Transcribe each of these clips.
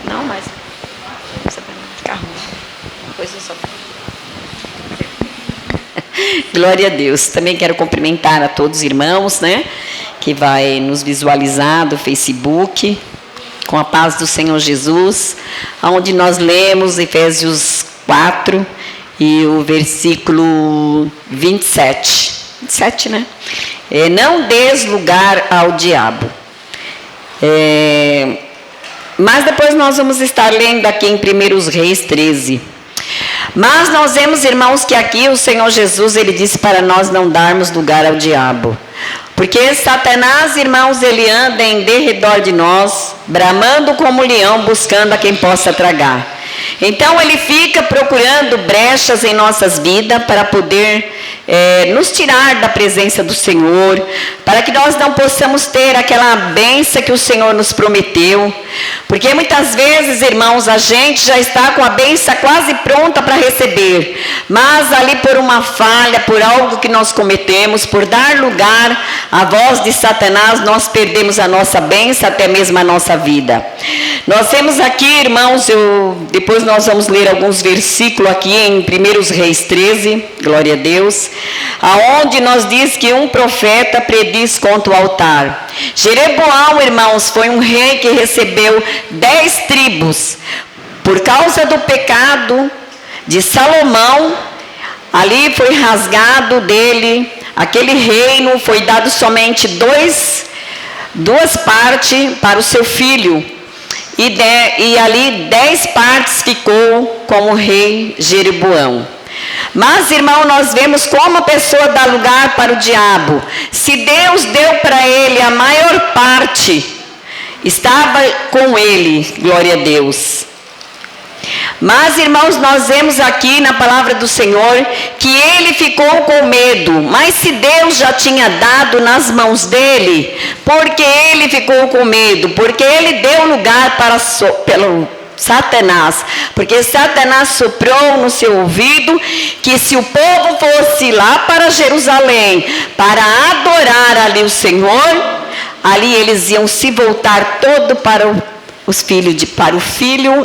Não, mas você vai ficar ruim. Depois eu só... Glória a Deus. Também quero cumprimentar a todos os irmãos, né, que vai nos visualizar do Facebook, com a paz do Senhor Jesus, onde nós lemos Efésios 4 e o versículo 27. 27, né? Não des lugar ao diabo. Mas depois nós vamos estar lendo aqui em 1 Reis 13. Mas nós vemos, irmãos, que aqui o Senhor Jesus, ele disse para nós não darmos lugar ao diabo. Porque Satanás, irmãos, ele anda em derredor de nós, bramando como leão, buscando a quem possa tragar. Então ele fica procurando brechas em nossas vidas para poder nos tirar da presença do Senhor, para que nós não possamos ter aquela bênção que o Senhor nos prometeu. Porque muitas vezes, irmãos, a gente já está com a bênção quase pronta para receber, mas ali por uma falha, por algo que nós cometemos, por dar lugar à voz de Satanás, nós perdemos a nossa bênção, até mesmo a nossa vida. Nós temos aqui, irmãos, depois nós vamos ler alguns versículos aqui em 1 Reis 13, glória a Deus, aonde nós diz que um profeta prediz contra o altar. Jeroboão, irmãos, foi um rei que recebeu 10 tribos. Por causa do pecado de Salomão, ali foi rasgado dele, aquele reino foi dado somente duas partes para o seu filho. E ali 10 partes ficou com o rei Jeroboão. Mas, irmão, nós vemos como a pessoa dá lugar para o diabo. Se Deus deu para ele a maior parte, estava com ele, glória a Deus. Mas, irmãos, nós vemos aqui na palavra do Senhor que ele ficou com medo. Mas se Deus já tinha dado nas mãos dele, porque ele ficou com medo? Porque ele deu lugar pelo Satanás, porque Satanás soprou no seu ouvido que se o povo fosse lá para Jerusalém para adorar ali o Senhor, ali eles iam se voltar todo para o filho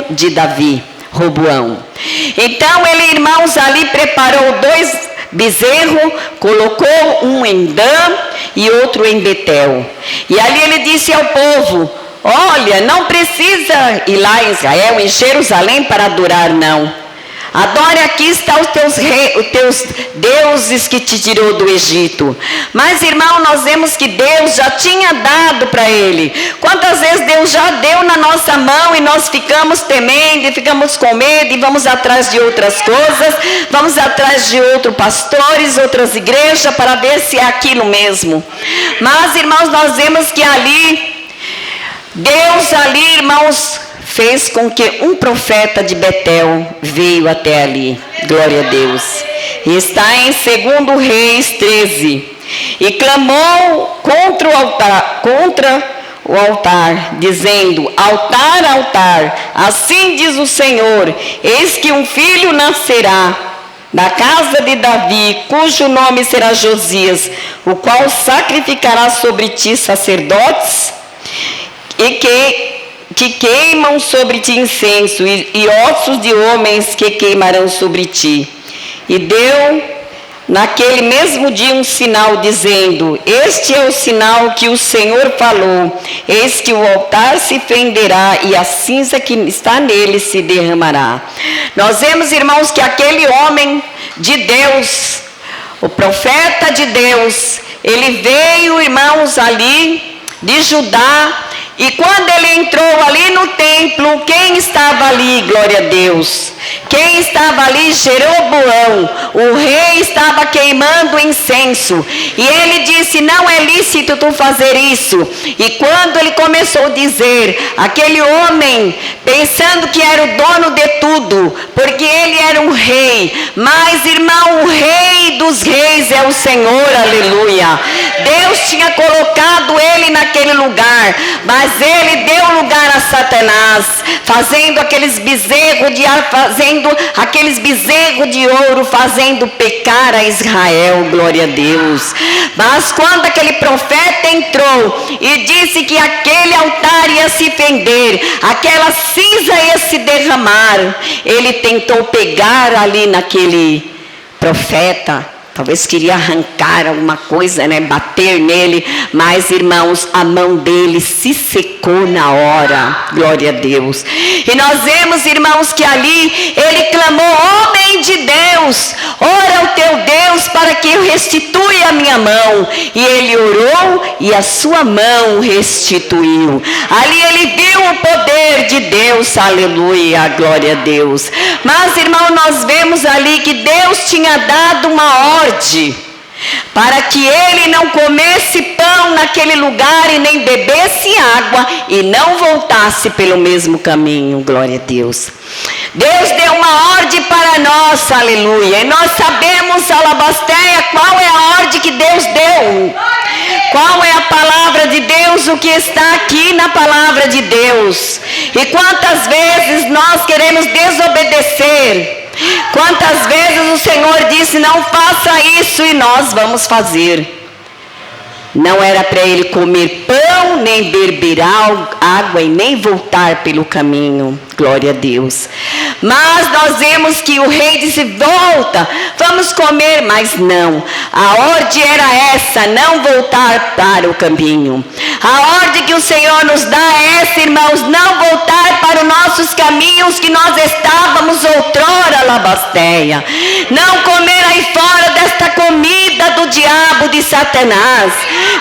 de Davi, Roboão. Então ele, irmãos, ali preparou 2 bezerros, colocou um em Dan e outro em Betel. E ali ele disse ao povo: olha, não precisa ir lá em Israel, em Jerusalém para adorar, não. Adore, aqui está os teus deuses que te tirou do Egito. Mas, irmão, nós vemos que Deus já tinha dado para ele. Quantas vezes Deus já deu na nossa mão e nós ficamos temendo, e ficamos com medo, e vamos atrás de outras coisas, vamos atrás de outros pastores, outras igrejas, para ver se é aquilo mesmo. Mas, irmãos, nós vemos que ali, Deus ali, irmãos, fez com que um profeta de Betel veio até ali, glória a Deus. E está em 2 Reis 13. E clamou contra o altar, dizendo: altar, altar, assim diz o Senhor, eis que um filho nascerá da casa de Davi, cujo nome será Josias, o qual sacrificará sobre ti sacerdotes e que queimam sobre ti incenso, e ossos de homens que queimarão sobre ti. E deu naquele mesmo dia um sinal, dizendo: este é o sinal que o Senhor falou, eis que o altar se fenderá e a cinza que está nele se derramará. Nós vemos, irmãos, que aquele homem de Deus, o profeta de Deus, ele veio, irmãos, ali de Judá. E quando ele entrou ali no templo, quem estava ali? Glória a Deus. Quem estava ali? Jeroboão. O rei estava queimando incenso. E ele disse: não é lícito tu fazer isso. E quando ele começou a dizer, aquele homem, pensando que era o dono de tudo, porque ele era um rei. Mas, irmão, o rei dos reis é o Senhor, aleluia. Deus tinha colocado ele naquele lugar, mas ele deu lugar a Satanás, fazendo aqueles bezerros de ouro, fazendo pecar a Israel, glória a Deus. Mas quando aquele profeta entrou e disse que aquele altar ia se fender, aquela cinza ia se derramar, ele tentou pegar ali naquele profeta, talvez queria arrancar alguma coisa, né? Bater nele, mas irmãos, a mão dele se secou na hora, glória a Deus. E nós vemos, irmãos, que ali ele clamou: homem de Deus, ora ao teu Deus para que eu restitui a minha mão. E ele orou e a sua mão restituiu. Ali ele viu o poder de Deus, aleluia, glória a Deus. Mas, irmão, nós vemos ali que Deus tinha dado uma ordem para que ele não comesse pão naquele lugar e nem bebesse água e não voltasse pelo mesmo caminho, glória a Deus. Deus deu uma ordem para nós, aleluia, e nós sabemos, alabasteia, qual é a ordem que Deus deu, qual é a palavra de Deus, o que está aqui na palavra de Deus. E quantas vezes nós queremos desobedecer, quantas vezes o Senhor disse: não faça isso, e nós vamos fazer. Não era para ele comer pão, nem beber água e nem voltar pelo caminho, glória a Deus. Mas nós vemos que o rei disse: volta, vamos comer, mas não. A ordem era essa, não voltar para o caminho. A ordem que o Senhor nos dá é essa, irmãos: não voltar para os nossos caminhos que nós estávamos outrora, alabasteia. Não comer aí fora desta comida do diabo, de Satanás.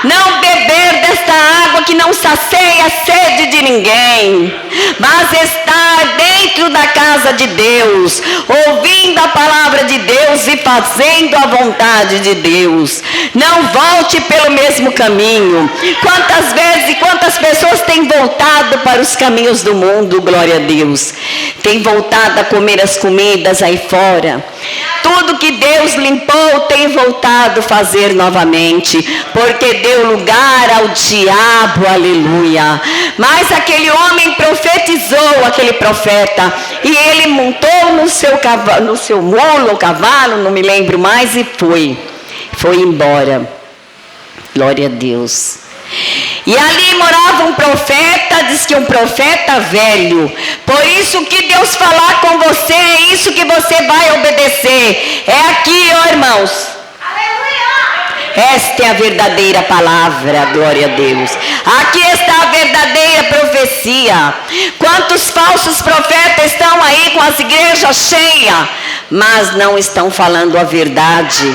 Não beber desta água que não sacia a sede de ninguém, mas estar dentro da casa de Deus, ouvindo a palavra de Deus e fazendo a vontade de Deus. Não volte pelo mesmo caminho. Quantas vezes e quantas pessoas têm voltado para os caminhos do mundo, glória a Deus, têm voltado a comer as comidas aí fora. Tudo que Deus limpou tem voltado a fazer novamente, porque deu lugar ao diabo, aleluia. Mas aquele homem profetizou, aquele profeta, e ele montou no seu cavalo, no seu mulo ou cavalo, não me lembro mais, e foi embora, glória a Deus. E ali morava um profeta, diz que um profeta velho. Por isso que Deus falar com você, é isso que você vai obedecer. É aqui, ó irmãos. Esta é a verdadeira palavra, glória a Deus. Aqui está a verdadeira profecia. Quantos falsos profetas estão aí com as igrejas cheias, mas não estão falando a verdade.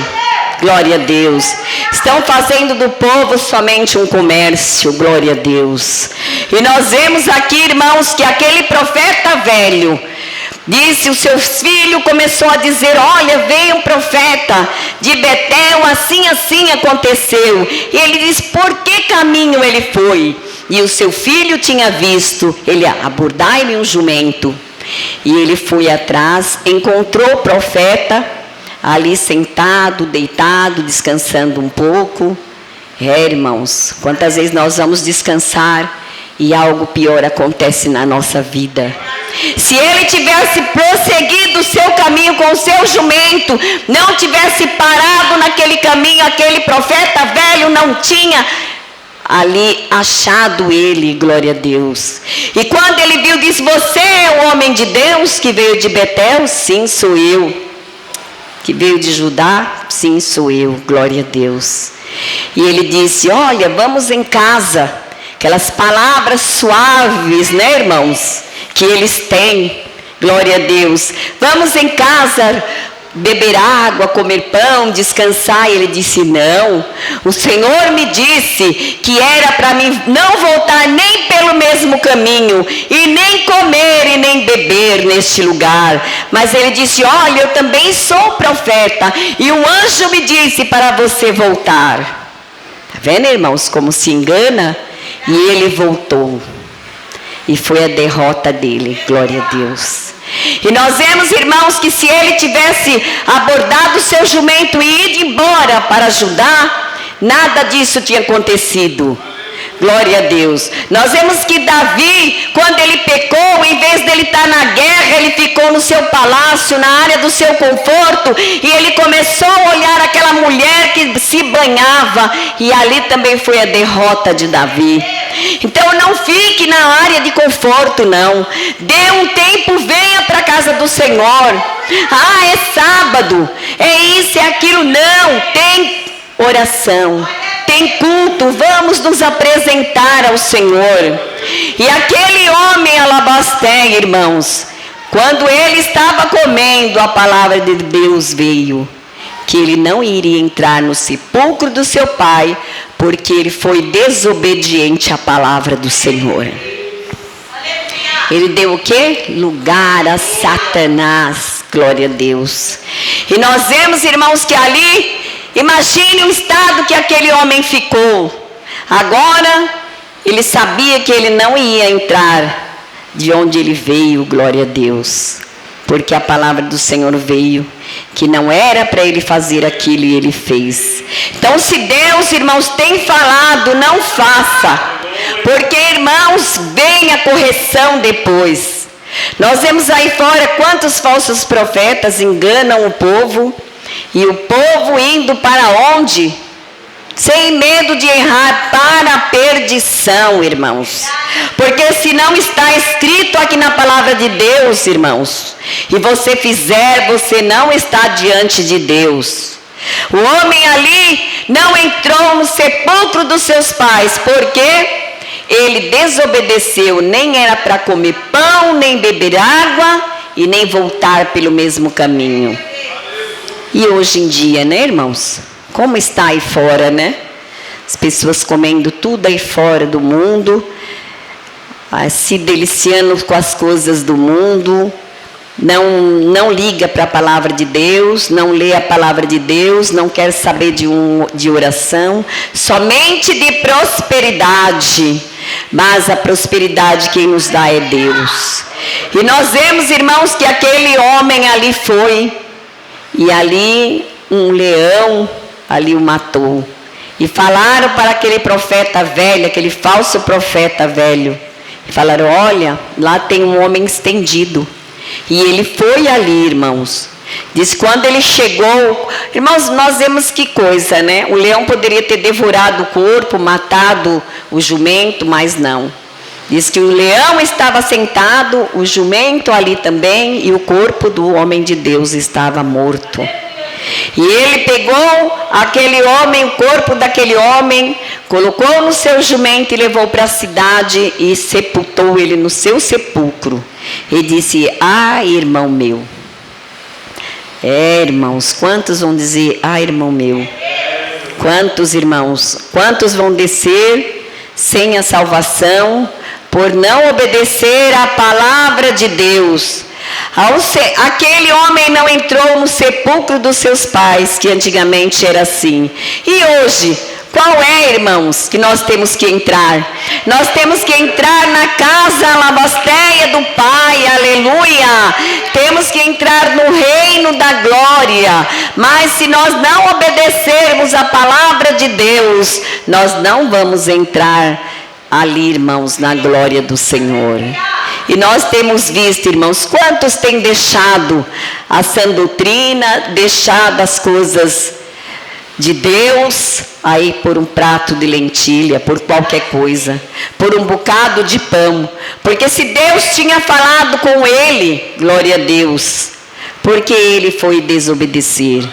Glória a Deus. Estão fazendo do povo somente um comércio, glória a Deus. E nós vemos aqui, irmãos, que aquele profeta velho disse, o seu filho começou a dizer: olha, veio um profeta de Betel, assim aconteceu. E ele disse: por que caminho ele foi? E o seu filho tinha visto, ele abordar-lhe um jumento. E ele foi atrás, encontrou o profeta ali sentado, deitado, descansando um pouco. Irmãos, quantas vezes nós vamos descansar e algo pior acontece na nossa vida. Se ele tivesse prosseguido o seu caminho com o seu jumento, não tivesse parado naquele caminho, aquele profeta velho não tinha ali achado ele, glória a Deus. E quando ele viu, disse: você é o homem de Deus que veio de Betel? Sim, sou eu. Que veio de Judá? Sim, sou eu, glória a Deus. E ele disse: olha, vamos em casa. Aquelas palavras suaves, né, irmãos, que eles têm, glória a Deus. Vamos em casa beber água, comer pão, descansar. E ele disse: não, o Senhor me disse que era para mim não voltar nem pelo mesmo caminho, e nem comer e nem beber neste lugar. Mas ele disse: olha, eu também sou profeta, e o anjo me disse para você voltar. Está vendo, irmãos, como se engana? E ele voltou, e foi a derrota dele, glória a Deus. E nós vemos, irmãos, que se ele tivesse abordado o seu jumento e ido embora para Judá, Nada disso tinha acontecido. Glória a Deus. Nós vemos que Davi, quando ele pecou, em vez dele estar na guerra, ele ficou no seu palácio, na área do seu conforto, e ele começou a olhar aquela mulher que se banhava, e ali também foi a derrota de Davi. Então não fique na área de conforto, não. Dê um tempo, venha para a casa do Senhor. Ah, é sábado, é isso, é aquilo. Não, tem oração, tem culto, vamos nos apresentar ao Senhor. E aquele homem alabasté, irmãos, quando ele estava comendo, a palavra de Deus veio, que ele não iria entrar no sepulcro do seu pai, porque ele foi desobediente à palavra do Senhor. Ele deu o quê? Lugar a Satanás, glória a Deus. E nós vemos, irmãos, que ali, imagine o estado que aquele homem ficou. Agora, ele sabia que ele não ia entrar de onde ele veio, glória a Deus. Porque a palavra do Senhor veio, que não era para ele fazer aquilo e ele fez. Então, se Deus, irmãos, tem falado, não faça. Porque, irmãos, vem a correção depois. Nós vemos aí fora quantos falsos profetas enganam o povo. E o povo indo para onde? Sem medo de errar, para a perdição, irmãos. Porque se não está escrito aqui na palavra de Deus, irmãos, e você fizer, você não está diante de Deus. O homem ali não entrou no sepulcro dos seus pais, porque ele desobedeceu. Nem era para comer pão, nem beber água, e nem voltar pelo mesmo caminho. E hoje em dia, né, irmãos? Como está aí fora, né? As pessoas comendo tudo aí fora do mundo, se deliciando com as coisas do mundo, não liga para a palavra de Deus, não lê a palavra de Deus, não quer saber de oração, somente de prosperidade. Mas a prosperidade quem nos dá é Deus. E nós vemos, irmãos, que aquele homem ali foi, e ali um leão ali o matou. E falaram para aquele profeta velho, aquele falso profeta velho. E falaram, olha, lá tem um homem estendido. E ele foi ali, irmãos. Diz, quando ele chegou, irmãos, nós vemos que coisa, né? O leão poderia ter devorado o corpo, matado o jumento, mas não. Diz que o leão estava sentado, o jumento ali também, e o corpo do homem de Deus estava morto. E ele pegou aquele homem, o corpo daquele homem, colocou no seu jumento e levou para a cidade e sepultou ele no seu sepulcro. E disse, ah, irmão meu. Irmãos, quantos vão dizer, ah, irmão meu? Quantos irmãos? Quantos vão descer sem a salvação por não obedecer à palavra de Deus? Aquele homem não entrou no sepulcro dos seus pais, que antigamente era assim. E hoje, qual é, irmãos, que nós temos que entrar? Nós temos que entrar na casa alabastéia do Pai, aleluia. Temos que entrar no reino da glória. Mas se nós não obedecermos a palavra de Deus, nós não vamos entrar ali, irmãos, na glória do Senhor. E nós temos visto, irmãos, quantos têm deixado a sã doutrina, deixado as coisas de Deus, aí por um prato de lentilha, por qualquer coisa, por um bocado de pão. Porque se Deus tinha falado com ele, glória a Deus, porque ele foi desobedecer.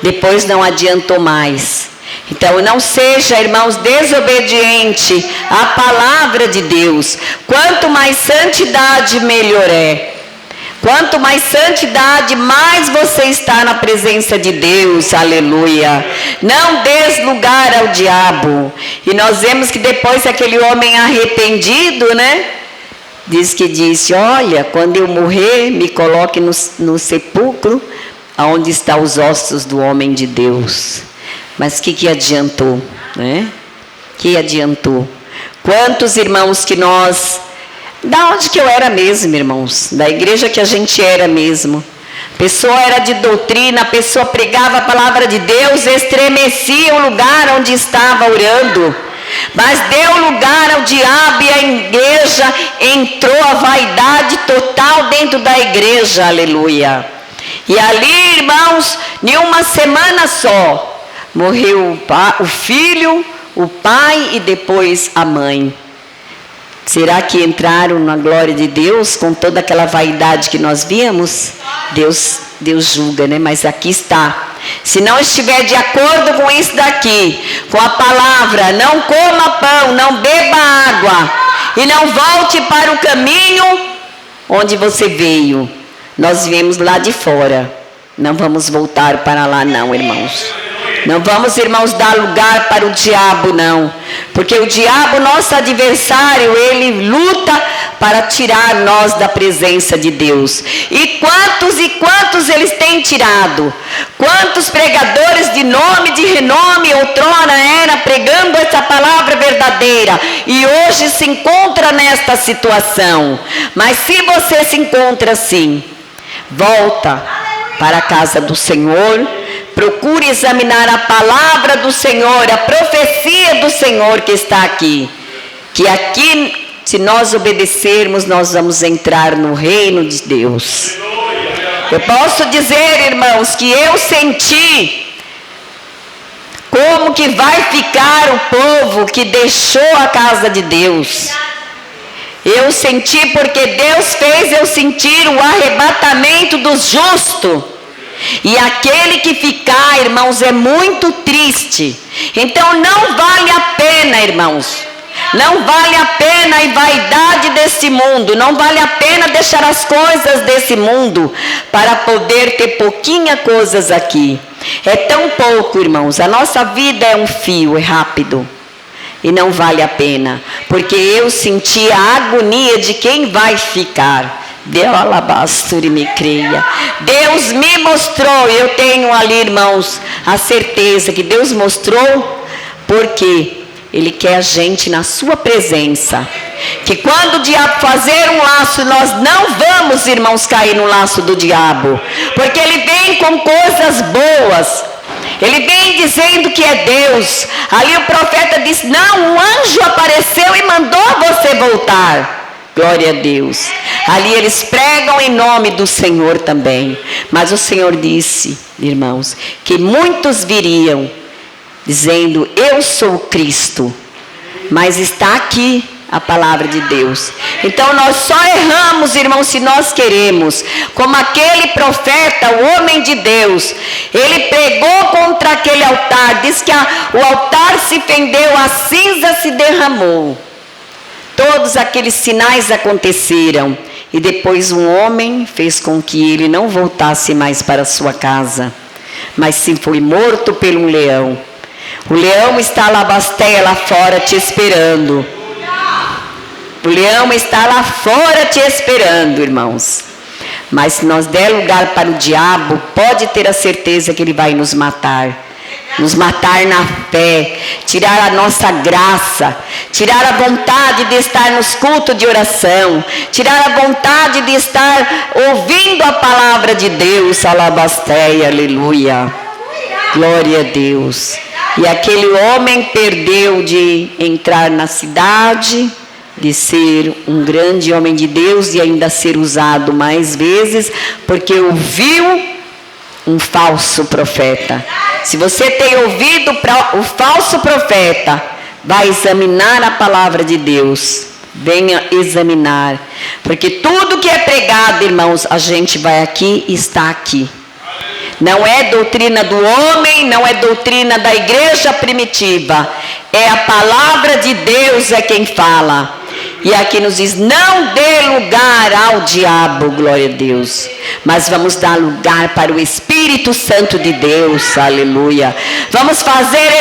Depois não adiantou mais. Então não seja, irmãos, desobediente à palavra de Deus. Quanto mais santidade, melhor é. Quanto mais santidade, mais você está na presença de Deus, aleluia. Não des lugar ao diabo. E nós vemos que depois aquele homem arrependido, né? Diz que disse, olha, quando eu morrer, me coloque no sepulcro, onde estão os ossos do homem de Deus. Mas o que adiantou, né? Que adiantou? Quantos irmãos que nós... Da onde que eu era mesmo, irmãos? Da igreja que a gente era mesmo. A pessoa era de doutrina, a pessoa pregava a palavra de Deus, estremecia o lugar onde estava orando. Mas deu lugar ao diabo e a igreja entrou a vaidade total dentro da igreja, aleluia. E ali, irmãos, em uma semana só, morreu o filho, o pai e depois a mãe. Será que entraram na glória de Deus com toda aquela vaidade que nós víamos? Deus julga, né? Mas aqui está. Se não estiver de acordo com isso daqui, com a palavra, não coma pão, não beba água e não volte para o caminho onde você veio. Nós viemos lá de fora. Não vamos voltar para lá não, irmãos. Não vamos, irmãos, dar lugar para o diabo, não. Porque o diabo, nosso adversário, ele luta para tirar nós da presença de Deus. E quantos eles têm tirado? Quantos pregadores de nome, de renome, outrora era pregando essa palavra verdadeira. E hoje se encontra nesta situação. Mas se você se encontra assim, volta para a casa do Senhor. Procure examinar a palavra do Senhor, a profecia do Senhor que está aqui. Que aqui, se nós obedecermos, nós vamos entrar no reino de Deus. Eu posso dizer, irmãos, que eu senti como que vai ficar o povo que deixou a casa de Deus. Eu senti porque Deus fez eu sentir o arrebatamento dos justos. E aquele que ficar, irmãos, é muito triste. Então não vale a pena, irmãos. Não vale a pena a vaidade desse mundo. Não vale a pena deixar as coisas desse mundo para poder ter pouquinha coisas aqui. É tão pouco, irmãos. A nossa vida é um fio, é rápido. E não vale a pena. Porque eu senti a agonia de quem vai ficar. Deus alabasture me creia. Deus me mostrou, eu tenho ali, irmãos, a certeza que Deus mostrou, porque Ele quer a gente na sua presença. Que quando o diabo fazer um laço, nós não vamos, irmãos, cair no laço do diabo. Porque ele vem com coisas boas. Ele vem dizendo que é Deus. Ali o profeta disse, não, um anjo apareceu e mandou você voltar. Glória a Deus. Ali eles pregam em nome do Senhor também. Mas o Senhor disse, irmãos, que muitos viriam dizendo, eu sou Cristo. Mas está aqui a palavra de Deus. Então nós só erramos, irmãos, se nós queremos. Como aquele profeta, o homem de Deus, ele pregou contra aquele altar. Diz que o altar se fendeu, a cinza se derramou. Todos aqueles sinais aconteceram. E depois um homem fez com que ele não voltasse mais para sua casa. Mas sim foi morto por um leão. O leão está lá, Basteia, lá fora te esperando. O leão está lá fora te esperando, irmãos. Mas se nós der lugar para o diabo, pode ter a certeza que ele vai nos matar. Nos matar na fé, tirar a nossa graça, tirar a vontade de estar nos cultos de oração, tirar a vontade de estar ouvindo a palavra de Deus, alabasteia, aleluia, glória a Deus. E aquele homem perdeu de entrar na cidade, de ser um grande homem de Deus e ainda ser usado mais vezes, porque ouviu um falso profeta. Se você tem ouvido o falso profeta, vai examinar a palavra de Deus. Venha examinar. Porque tudo que é pregado, irmãos, a gente vai aqui e está aqui. Não é doutrina do homem, não é doutrina da igreja primitiva. É a palavra de Deus é quem fala. E aqui nos diz, não dê lugar ao diabo, glória a Deus. Mas vamos dar lugar para o Espírito Santo de Deus, aleluia. Vamos fazer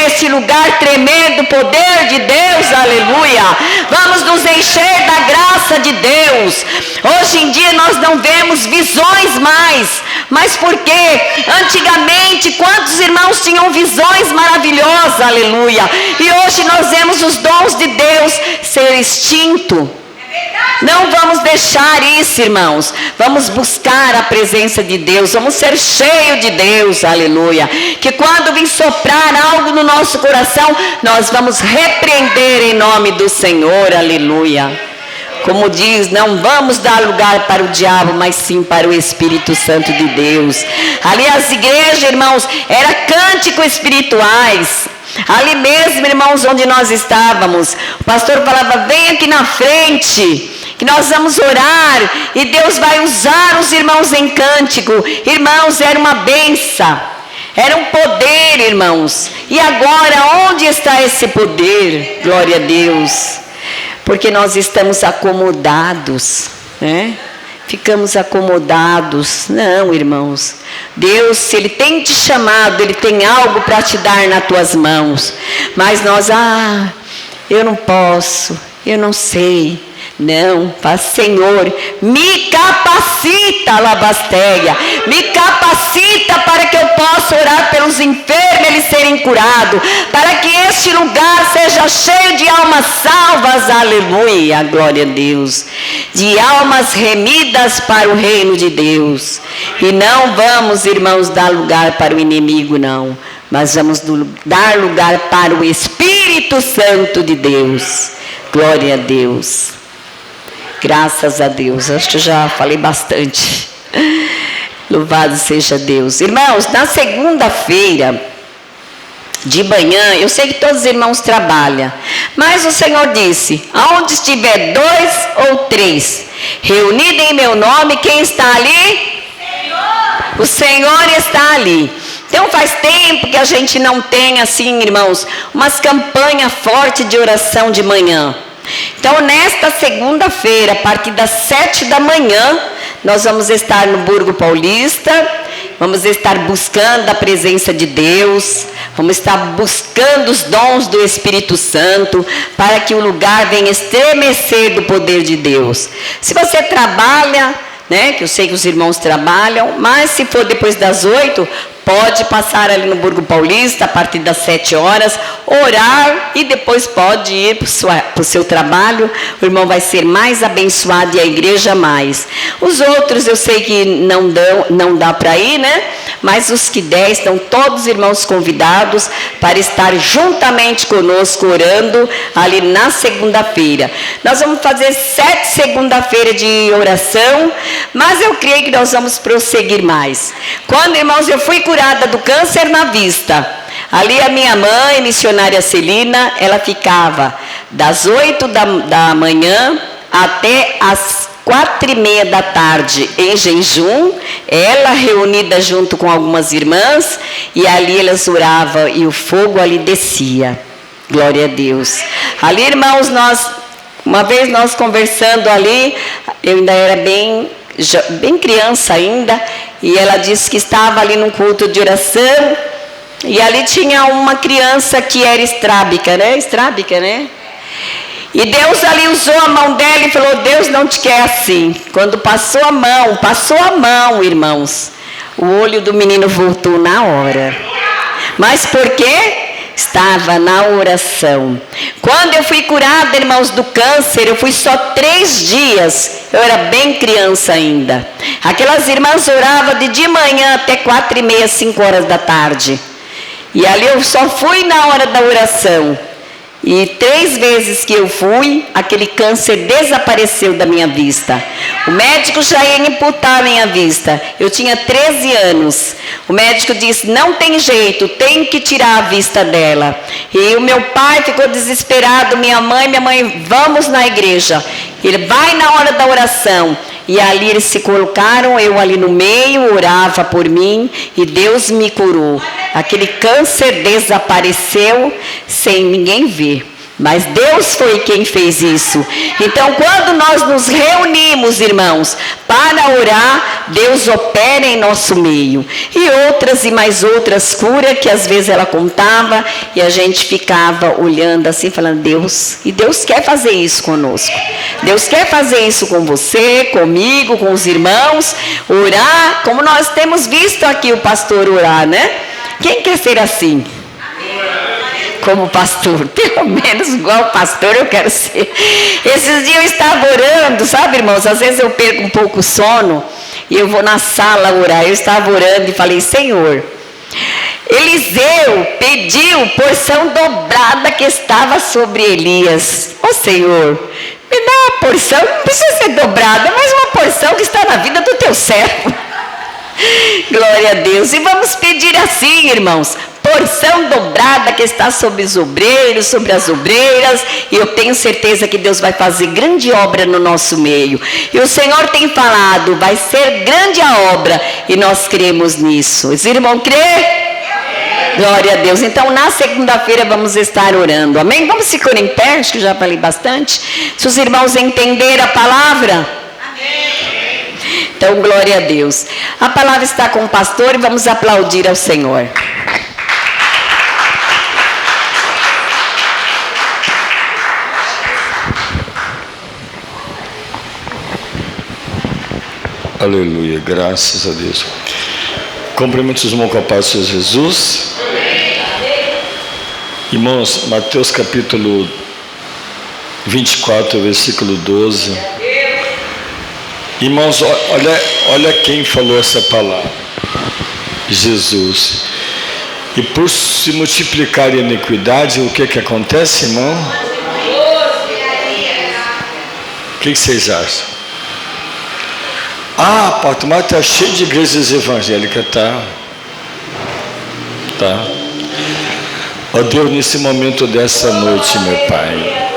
esse lugar tremendo, poder de Deus, aleluia. Vamos nos encher da graça de Deus. Hoje em dia nós não vemos visões mais. Mas por quê? Antigamente, quantos irmãos tinham visões maravilhosas, aleluia. E hoje nós vemos os dons de Deus ser extinto. Não vamos deixar isso, irmãos. Vamos buscar a presença de Deus. Vamos ser cheios de Deus, aleluia. Que quando vir soprar algo no nosso coração, nós vamos repreender em nome do Senhor, aleluia. Como diz, não vamos dar lugar para o diabo, mas sim para o Espírito Santo de Deus. Ali as igrejas, irmãos, eram cânticos espirituais. Ali mesmo, irmãos, onde nós estávamos, o pastor falava, vem aqui na frente, que nós vamos orar, e Deus vai usar os irmãos em cântico. Irmãos, era uma benção, era um poder, irmãos. E agora, onde está esse poder? Glória a Deus. Porque nós estamos acomodados, né? Ficamos acomodados. Não, irmãos. Deus, se Ele tem te chamado, Ele tem algo para te dar nas tuas mãos. Mas nós, eu não posso, eu não sei. Não, faz, Senhor, me capacita, Labasteia, me capacita para que eu possa orar pelos enfermos, eles serem curados, para que este lugar seja cheio de almas salvas, aleluia, glória a Deus, de almas remidas para o reino de Deus. E não vamos, irmãos, dar lugar para o inimigo, não, mas vamos dar lugar para o Espírito Santo de Deus. Glória a Deus. Graças a Deus, acho que eu já falei bastante. Louvado seja Deus. Irmãos, na segunda-feira de manhã, eu sei que todos os irmãos trabalham, mas o Senhor disse, aonde estiver 2 ou 3 reunidos em meu nome, quem está ali? Senhor. O Senhor está ali. Então faz tempo que a gente não tem assim, irmãos, umas campanhas fortes de oração de manhã. Então, nesta segunda-feira, a partir das 7 da manhã, nós vamos estar no Burgo Paulista, vamos estar buscando a presença de Deus, vamos estar buscando os dons do Espírito Santo, para que o lugar venha estremecer do poder de Deus. Se você trabalha, né, que eu sei que os irmãos trabalham, mas se for depois das 8, pode passar ali no Burgo Paulista, a partir das 7 horas, orar e depois pode ir para o seu trabalho. O irmão vai ser mais abençoado e a igreja mais. Os outros eu sei que não dá para ir, né? Mas os que der, estão todos os irmãos convidados para estar juntamente conosco orando ali na segunda-feira. Nós vamos fazer 7 segunda-feira de oração, mas eu creio que nós vamos prosseguir mais. Quando, irmãos, eu fui curada do câncer na vista, ali a minha mãe, missionária Celina, ela ficava das 8 da manhã até as 4:30 da tarde em jejum, ela reunida junto com algumas irmãs, e ali elas oravam e o fogo ali descia. Glória a Deus. Ali, irmãos, uma vez nós conversando ali, eu ainda era bem criança ainda, e ela disse que estava ali num culto de oração, e ali tinha uma criança que era estrábica, né? E Deus ali usou a mão dela e falou, Deus não te quer assim. Quando passou a mão, irmãos, o olho do menino voltou na hora. Mas por quê? Estava na oração. Quando eu fui curada, irmãos, do câncer, eu fui só 3 dias. Eu era bem criança ainda. Aquelas irmãs oravam de manhã até 4:30, 5 horas da tarde. E ali eu só fui na hora da oração. E 3 vezes que eu fui, aquele câncer desapareceu da minha vista. O médico já ia imputar a minha vista. Eu tinha 13 anos. O médico disse, não tem jeito, tem que tirar a vista dela. E o meu pai ficou desesperado, minha mãe, vamos na igreja. Ele vai na hora da oração. E ali eles se colocaram, eu ali no meio, orava por mim, e Deus me curou. Aquele câncer desapareceu sem ninguém ver. Mas Deus foi quem fez isso. Então, quando nós nos reunimos, irmãos, para orar, Deus opera em nosso meio. E outras e mais outras curas que às vezes ela contava, e a gente ficava olhando assim, falando, Deus, e Deus quer fazer isso conosco. Deus quer fazer isso com você, comigo, com os irmãos, orar, como nós temos visto aqui o pastor orar, né? Quem quer ser assim? como pastor. Pelo menos igual pastor eu quero ser. Esses dias eu estava orando, sabe, irmãos? Às vezes eu perco um pouco o sono e eu vou na sala orar. Eu estava orando e falei, Senhor, Eliseu pediu porção dobrada que estava sobre Elias. Ó Senhor, me dá uma porção, não precisa ser dobrada, mas uma porção que está na vida do teu servo. Glória a Deus. E vamos pedir assim, irmãos, porção dobrada que está sobre os obreiros, sobre as obreiras, e eu tenho certeza que Deus vai fazer grande obra no nosso meio. E o Senhor tem falado, vai ser grande a obra, e nós cremos nisso. Os irmãos crê? Glória a Deus. Então, na segunda-feira vamos estar orando. Amém? Vamos ficar em pé, acho que já falei bastante. Se os irmãos entenderam a palavra? Amém. Então, glória a Deus. A palavra está com o pastor e vamos aplaudir ao Senhor. Aleluia, graças a Deus. Cumprimento os irmãos com a paz do Senhor Jesus. Irmãos, Mateus capítulo 24, versículo 12. Irmãos, olha quem falou essa palavra. Jesus. E por se multiplicar a iniquidade, o que acontece, irmão? O que vocês acham? Ah, Porto Mar está cheio de igrejas evangélicas, tá? Ó Deus, nesse momento dessa noite, meu Pai,